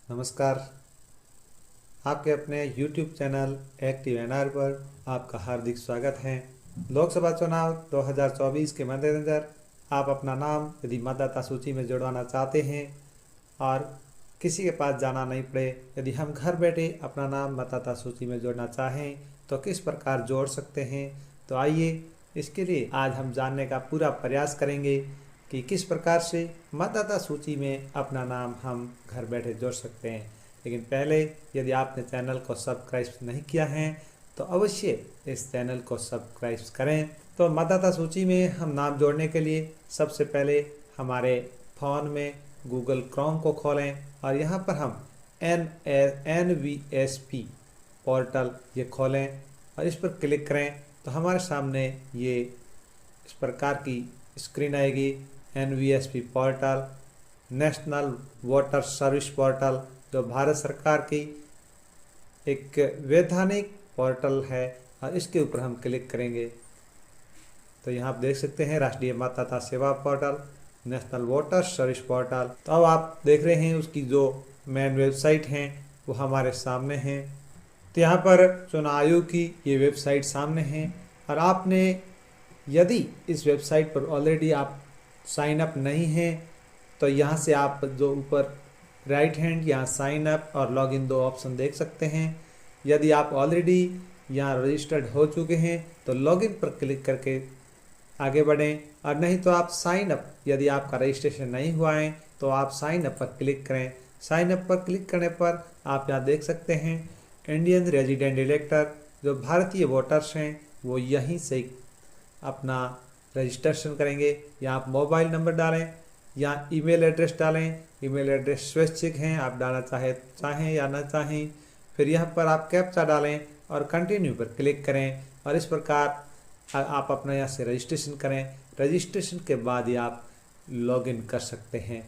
नमस्कार। आपके अपने YouTube चैनल एक्टिव एनआर पर आपका हार्दिक स्वागत है। लोकसभा चुनाव 2024 के मद्देनज़र आप अपना नाम यदि मतदाता सूची में जुड़वाना चाहते हैं और किसी के पास जाना नहीं पड़े, यदि हम घर बैठे अपना नाम मतदाता सूची में जोड़ना चाहें तो किस प्रकार जोड़ सकते हैं, तो आइए इसके लिए आज हम जानने का पूरा प्रयास करेंगे कि किस प्रकार से मतदाता सूची में अपना नाम हम घर बैठे जोड़ सकते हैं। लेकिन पहले यदि आपने चैनल को सब्सक्राइब नहीं किया है तो अवश्य इस चैनल को सब्सक्राइब करें। तो मतदाता सूची में हम नाम जोड़ने के लिए सबसे पहले हमारे फ़ोन में गूगल क्रोम को खोलें और यहाँ पर हम NVSP पोर्टल ये खोलें और इस पर क्लिक करें तो हमारे सामने ये इस प्रकार की स्क्रीन आएगी। NVSP portal national voter service portal जो भारत सरकार की एक वैधानिक पोर्टल है और इसके ऊपर हम क्लिक करेंगे तो यहाँ आप देख सकते हैं राष्ट्रीय मतदाता सेवा portal, national voter service portal. तो अब आप देख रहे हैं उसकी जो मेन वेबसाइट हैं वो हमारे सामने हैं। तो यहाँ पर चुनाव आयोग की ये वेबसाइट सामने है और आपने यदि इस वेबसाइट पर ऑलरेडी आप साइन अप नहीं हैं तो यहाँ से आप जो ऊपर राइट हैंड यहाँ साइन अप और लॉगिन दो ऑप्शन देख सकते हैं। यदि आप ऑलरेडी यहाँ रजिस्टर्ड हो चुके हैं तो लॉगिन पर क्लिक करके आगे बढ़ें और नहीं तो आप साइन अप, यदि आपका रजिस्ट्रेशन नहीं हुआ है तो आप साइन अप पर क्लिक करें। साइन अप पर क्लिक करने पर आप यहाँ देख सकते हैं इंडियन रेजिडेंट इलेक्टर जो भारतीय वोटर्स हैं वो यहीं से अपना रजिस्ट्रेशन करेंगे। यहाँ आप मोबाइल नंबर डालें, यहाँ ईमेल एड्रेस डालें। ईमेल एड्रेस स्वैच्छिक हैं, आप डालना चाहें या ना चाहें। फिर यहाँ पर आप कैप्चा डालें और कंटिन्यू पर क्लिक करें और इस प्रकार आप अपना यहाँ से रजिस्ट्रेशन करें। रजिस्ट्रेशन के बाद ही आप लॉगिन कर सकते हैं।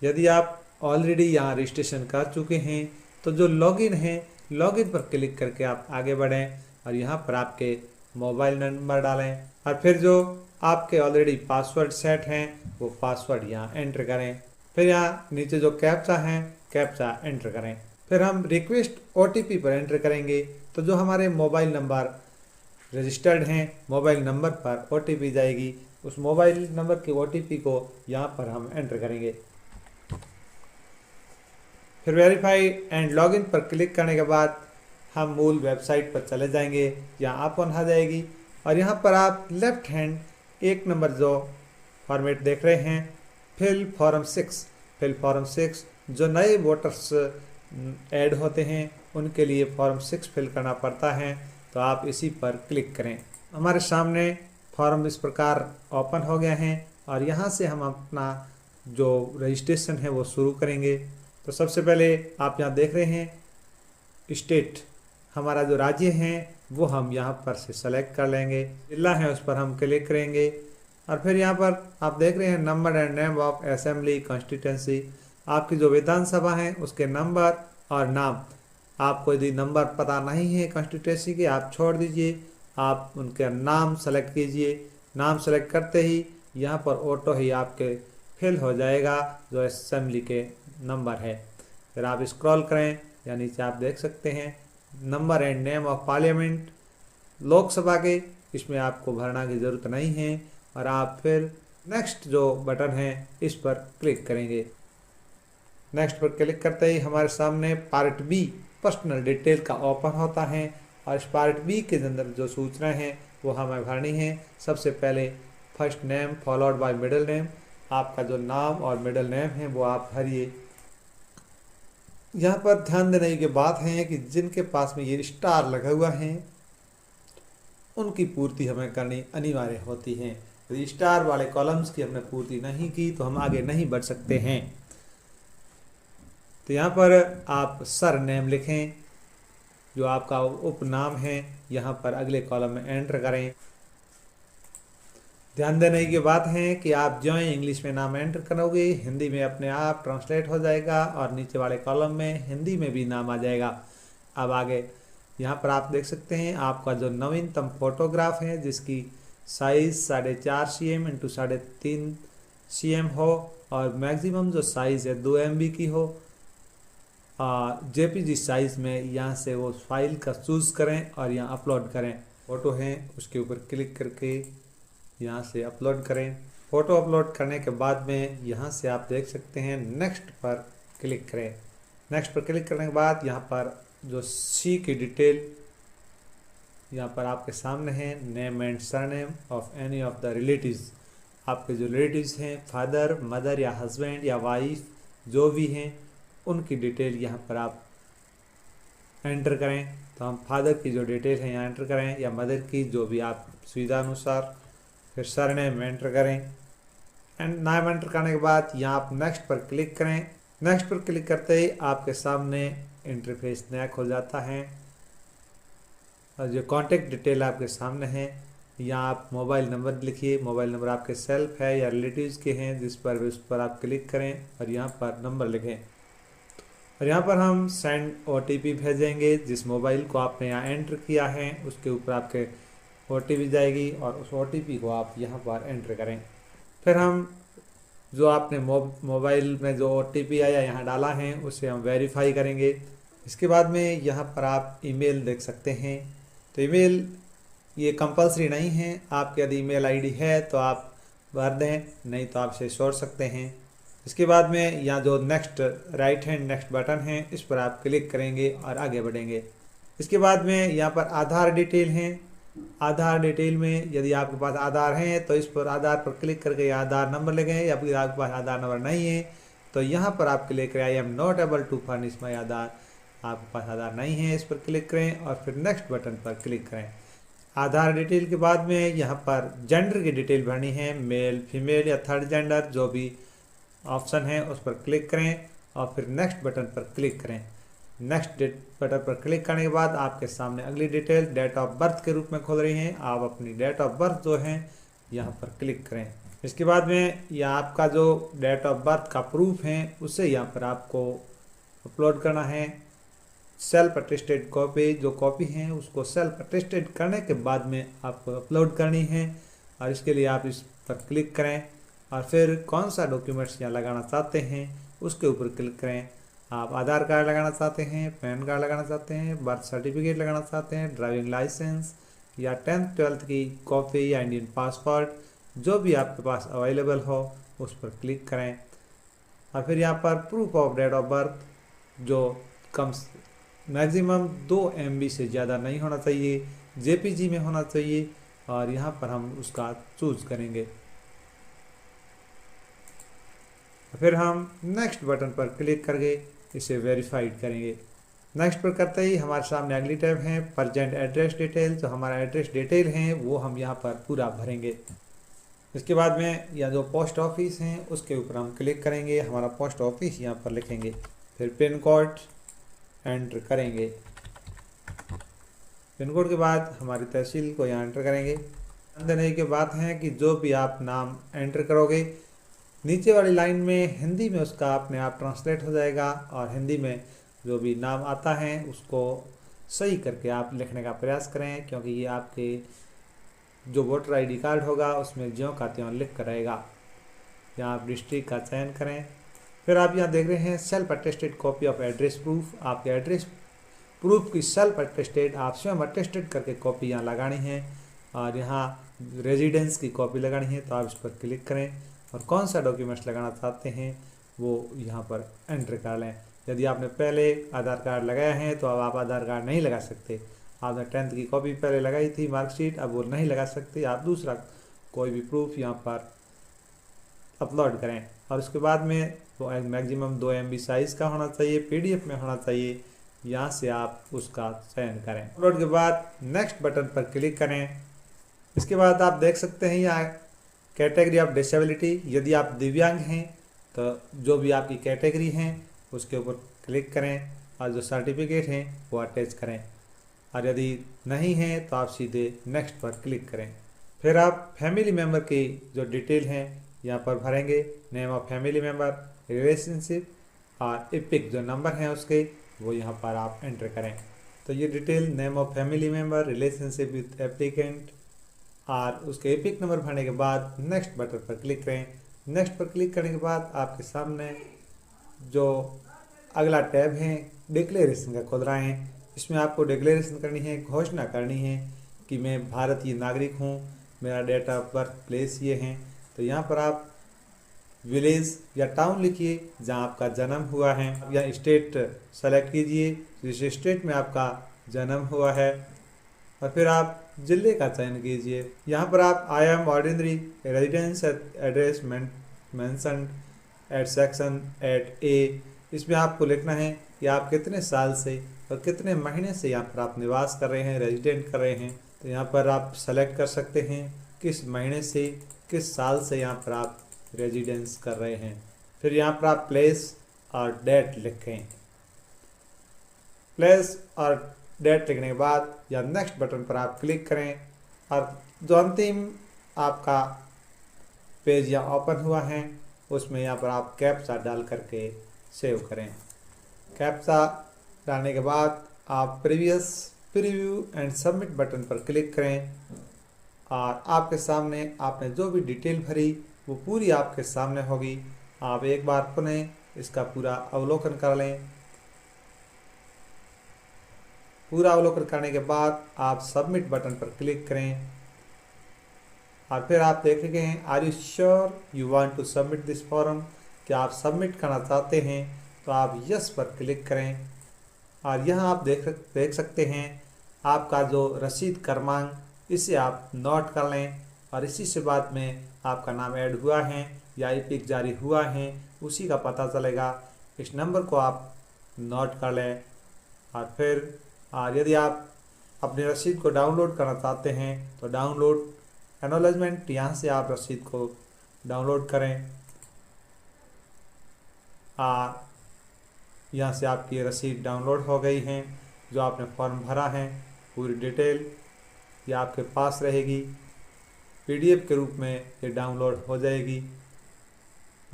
यदि आप ऑलरेडी यहाँ रजिस्ट्रेशन कर चुके हैं तो जो लॉगिन है, लॉगिन पर क्लिक करके आप आगे बढ़ें और यहाँ पर आपके मोबाइल नंबर डालें और फिर जो आपके ऑलरेडी पासवर्ड सेट हैं वो पासवर्ड यहाँ एंटर करें। फिर यहाँ नीचे जो कैप्चा हैं कैप्चा एंटर करें। फिर हम रिक्वेस्ट OTP पर एंटर करेंगे तो जो हमारे मोबाइल नंबर रजिस्टर्ड हैं मोबाइल नंबर पर OTP जाएगी। उस मोबाइल नंबर की OTP को यहाँ पर हम एंटर करेंगे। फिर वेरीफाई एंड लॉगिन पर क्लिक करने के बाद हम मूल वेबसाइट पर चले जाएंगे। यहाँ ओपन आ जाएगी और यहाँ पर आप लेफ्ट हैंड 1 नंबर जो फॉर्मेट देख रहे हैं फिल फॉर्म 6 जो नए वोटर्स ऐड होते हैं उनके लिए फॉर्म 6 फिल करना पड़ता है तो आप इसी पर क्लिक करें। हमारे सामने फॉर्म इस प्रकार ओपन हो गया है और यहाँ से हम अपना जो रजिस्ट्रेशन है वो शुरू करेंगे। तो सबसे पहले आप यहाँ देख रहे हैं स्टेट, हमारा जो राज्य है वो हम यहाँ पर से सेलेक्ट कर लेंगे। जिला है उस पर हम क्लिक करेंगे और फिर यहाँ पर आप देख रहे हैं number and name of assembly constituency, आपकी जो विधानसभा है उसके नंबर और नाम। आपको यदि नंबर पता नहीं है कॉन्स्टिट्यूंसी के आप छोड़ दीजिए, आप उनके नाम सेलेक्ट कीजिए। नाम सेलेक्ट करते ही यहाँ पर ऑटो ही आपके फिल हो जाएगा जो असेंबली के नंबर है। फिर आप स्क्रॉल करें या नीचे आप देख सकते हैं number and name of parliament Lok Sabha के, इसमें आपको भरना की ज़रूरत नहीं है और आप फिर नेक्स्ट जो बटन है इस पर क्लिक करेंगे। नेक्स्ट पर क्लिक करते ही हमारे सामने पार्ट बी पर्सनल डिटेल का ओपन होता है और इस पार्ट बी के अंदर जो सूचनाएं हैं वो हमें भरनी है। सबसे पहले first name followed by middle name, आपका जो नाम और मिडिल नेम है वो आप भरिए। यहाँ पर ध्यान देने की बात है कि जिनके पास में ये स्टार लगा हुआ है उनकी पूर्ति हमें करनी अनिवार्य होती है। यदि स्टार वाले कॉलम्स की हमने पूर्ति नहीं की तो हम आगे नहीं बढ़ सकते हैं। तो यहाँ पर आप सर नेम लिखें, जो आपका उपनाम है यहाँ पर अगले कॉलम में एंटर करें। ध्यान देने की बात है कि आप जो इंग्लिश में नाम एंटर करोगे हिंदी में अपने आप ट्रांसलेट हो जाएगा और नीचे वाले कॉलम में हिंदी में भी नाम आ जाएगा। अब आगे यहाँ पर आप देख सकते हैं आपका जो नवीनतम फोटोग्राफ है जिसकी साइज़ 4.5 cm इंटू 3.5 cm हो और मैक्सिमम जो साइज़ है 2 MB की हो। जेपीजी साइज़ में यहाँ से वो फाइल का चूज़ करें और यहाँ अपलोड करें। फ़ोटो है उसके ऊपर क्लिक करके यहाँ से अपलोड करें। फ़ोटो अपलोड करने के बाद में यहाँ से आप देख सकते हैं नेक्स्ट पर क्लिक करें। नेक्स्ट पर क्लिक करने के बाद यहाँ पर जो सी की डिटेल यहाँ पर आपके सामने है, name and surname of any of the relatives. आपके जो रिलेटिव्स हैं, फादर मदर या हस्बैंड या वाइफ जो भी हैं, उनकी डिटेल यहाँ पर आप एंटर करें। तो हम फादर की जो डिटेल है यहाँ एंटर करें या मदर की, जो भी आप सुविधा अनुसार। फिर सरनेम एंटर करें एंड नाम एंटर करने के बाद यहाँ आप नेक्स्ट पर क्लिक करें। नेक्स्ट पर क्लिक करते ही आपके सामने इंटरफेस नया खुल जाता है और जो कॉन्टेक्ट डिटेल आपके सामने है, यहाँ आप मोबाइल नंबर लिखिए। मोबाइल नंबर आपके सेल्फ है या रिलेटिव्स के हैं, जिस पर उस पर आप क्लिक करें और यहाँ पर नंबर लिखें और यहाँ पर हम सेंड OTP भेजेंगे। जिस मोबाइल को आपने यहाँ एंटर किया है उसके ऊपर आपके OTP जाएगी और उस OTP को आप यहाँ पर एंटर करें। फिर हम जो आपने मोबाइल में जो OTP आया यहाँ डाला है उसे हम वेरीफाई करेंगे। इसके बाद में यहाँ पर आप ईमेल देख सकते हैं। तो ईमेल ये कंपलसरी नहीं है, आपके यदि ईमेल आईडी है तो आप भर दें, नहीं तो आप इसे छोड़ सकते हैं। इसके बाद में यहाँ जो next right hand next button है इस पर आप क्लिक करेंगे और आगे बढ़ेंगे। इसके बाद में यहाँ पर आधार डिटेल हैं। आधार डिटेल में यदि आपके पास आधार है तो इस पर आधार पर क्लिक करके आधार नंबर लिखें, या फिर आपके पास आधार नंबर नहीं है तो यहाँ पर आप क्लिक करें I am not able to furnish my Aadhaar. आपके पास आधार नहीं है, इस पर क्लिक करें और फिर नेक्स्ट बटन पर क्लिक करें। आधार डिटेल के बाद में यहाँ पर जेंडर की डिटेल भरनी है, मेल फीमेल या थर्ड जेंडर जो भी ऑप्शन है उस पर क्लिक करें और फिर नेक्स्ट बटन पर क्लिक करें। नेक्स्ट बटन पर क्लिक करने के बाद आपके सामने अगली डिटेल डेट ऑफ बर्थ के रूप में खुल रही हैं। आप अपनी डेट ऑफ बर्थ जो है यहाँ पर क्लिक करें। इसके बाद में यह आपका जो डेट ऑफ बर्थ का प्रूफ है उसे यहाँ पर आपको अपलोड करना है। सेल्फ अटेस्टेड कॉपी जो कॉपी है उसको सेल्फ अटेस्टेड करने के बाद में आपको अपलोड करनी है और इसके लिए आप इस पर क्लिक करें और फिर कौन सा डॉक्यूमेंट्स यहाँ लगाना चाहते हैं उसके ऊपर क्लिक करें। आप आधार कार्ड लगाना चाहते हैं, पैन कार्ड लगाना चाहते हैं, बर्थ सर्टिफिकेट लगाना चाहते हैं, ड्राइविंग लाइसेंस या 10th 12th की कॉपी या इंडियन पासपोर्ट, जो भी आपके पास अवेलेबल हो उस पर क्लिक करें और फिर यहाँ पर proof of date of birth जो कम मैक्सिमम 2 MB से ज़्यादा नहीं होना चाहिए, JPG में होना चाहिए और यहाँ पर हम उसका चूज़ करेंगे। फिर हम नेक्स्ट बटन पर क्लिक करके इसे वेरीफाइड करेंगे। नेक्स्ट पर करते ही हमारे सामने अगली टैब है प्रेजेंट एड्रेस डिटेल। जो हमारा एड्रेस डिटेल है वो हम यहाँ पर पूरा भरेंगे। इसके बाद में या जो पोस्ट ऑफिस है उसके ऊपर हम क्लिक करेंगे, हमारा पोस्ट ऑफिस यहाँ पर लिखेंगे, फिर पिन कोड एंटर करेंगे। पिन कोड के बाद हमारी तहसील को यहाँ एंटर करेंगे। ध्यान देने की बात है कि जो भी आप नाम एंटर करोगे नीचे वाली लाइन में हिंदी में उसका अपने आप ट्रांसलेट हो जाएगा और हिंदी में जो भी नाम आता है उसको सही करके आप लिखने का प्रयास करें, क्योंकि ये आपके जो वोटर ID कार्ड होगा उसमें ज्यों का त्यों लिख कर रहेगा। यहाँ आप डिस्ट्रिक्ट का चयन करें। फिर आप यहाँ देख रहे हैं self attested copy of address proof. आपके एड्रेस प्रूफ की सेल्फ अटेस्टेड आप स्वयं अटेस्टेड करके कॉपी यहाँ लगानी है और यहाँ रेजिडेंस की कॉपी लगानी है। तो आप इस पर क्लिक करें और कौन सा डॉक्यूमेंट्स लगाना चाहते हैं वो यहाँ पर एंटर कर लें। यदि आपने पहले आधार कार्ड लगाया है तो अब आप आधार कार्ड नहीं लगा सकते। आपने 10th की कॉपी पहले लगाई थी मार्कशीट, अब वो नहीं लगा सकते। आप दूसरा कोई भी प्रूफ यहाँ पर अपलोड करें और उसके बाद में वो मैक्सिमम 2 MB साइज़ का होना चाहिए, PDF में होना चाहिए। यहाँ से आप उसका चयन करें। अपलोड के बाद नेक्स्ट बटन पर क्लिक करें। इसके बाद आप देख सकते हैं यहाँ कैटेगरी ऑफ डिसेबिलिटी। यदि आप दिव्यांग हैं तो जो भी आपकी कैटेगरी हैं उसके ऊपर क्लिक करें और जो सर्टिफिकेट हैं वो अटैच करें और यदि नहीं है तो आप सीधे नेक्स्ट पर क्लिक करें। फिर आप फैमिली मेम्बर की जो डिटेल हैं यहाँ पर भरेंगे, name of family member, relationship और एपिक जो नंबर हैं उसके वो यहाँ पर आप एंटर करें। तो ये detail name of family member, relationship with applicant और उसके एपिक नंबर भरने के बाद नेक्स्ट बटन पर क्लिक करें। नेक्स्ट पर क्लिक करने के बाद आपके सामने जो अगला टैब है डिक्लेरेशन का खुल रहा है। इसमें आपको डिक्लेरेशन करनी है, घोषणा करनी है कि मैं भारतीय नागरिक हूँ, मेरा डेट ऑफ बर्थ प्लेस ये है। तो यहाँ पर आप विलेज या टाउन लिखिए जहाँ आपका जन्म हुआ है, या स्टेट सेलेक्ट कीजिए जिस स्टेट में आपका जन्म हुआ है, और फिर आप जिले का चयन कीजिए। यहाँ पर आप I am ordinary residence address mention at section eight A, इसमें आपको लिखना है कि आप कितने साल से और कितने महीने से यहाँ पर आप निवास कर रहे हैं, रेजिडेंट कर रहे हैं। तो यहाँ पर आप सेलेक्ट कर सकते हैं किस महीने से किस साल से यहाँ पर आप रेजिडेंस कर रहे हैं। फिर यहाँ पर आप प्लेस और डेट लिखें। प्लेस और डेट लिखने के बाद या नेक्स्ट बटन पर आप क्लिक करें, और जो अंतिम आपका पेज यहाँ ओपन हुआ है उसमें यहाँ पर आप कैप्चा डाल करके सेव करें। कैप्चा डालने के बाद आप previous preview and submit button पर क्लिक करें, और आपके सामने आपने जो भी डिटेल भरी वो पूरी आपके सामने होगी। आप एक बार पुनः इसका पूरा अवलोकन कर लें। पूरा अवलोकन करने के बाद आप सबमिट बटन पर क्लिक करें, और फिर आप देखेंगे are you sure you want to submit this form, क्या आप सबमिट करना चाहते हैं, तो आप यस पर क्लिक करें। और यहाँ आप देख सकते हैं आपका जो रसीद क्रमांक, इसे आप नोट कर लें, और इसी से बाद में आपका नाम ऐड हुआ है या ई-पिक जारी हुआ है उसी का पता चलेगा। इस नंबर को आप नोट कर लें, और फिर यदि आप अपनी रसीद को डाउनलोड करना चाहते हैं तो डाउनलोड एक्नॉलेजमेंट, यहाँ से आप रसीद को डाउनलोड करें। यहाँ से आपकी रसीद डाउनलोड हो गई है, जो आपने फॉर्म भरा है पूरी डिटेल ये आपके पास रहेगी, PDF के रूप में ये डाउनलोड हो जाएगी।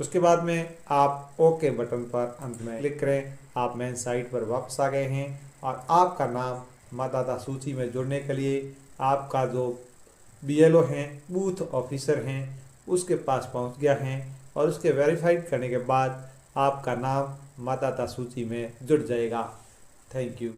उसके बाद में आप ओके बटन पर अंत में क्लिक करें। आप मेन साइट पर वापस आ गए हैं, और आपका नाम मतदाता सूची में जुड़ने के लिए आपका जो BLO हैं, बूथ ऑफिसर हैं, उसके पास पहुंच गया है, और उसके वेरीफाइड करने के बाद आपका नाम मतदाता सूची में जुड़ जाएगा। Thank you.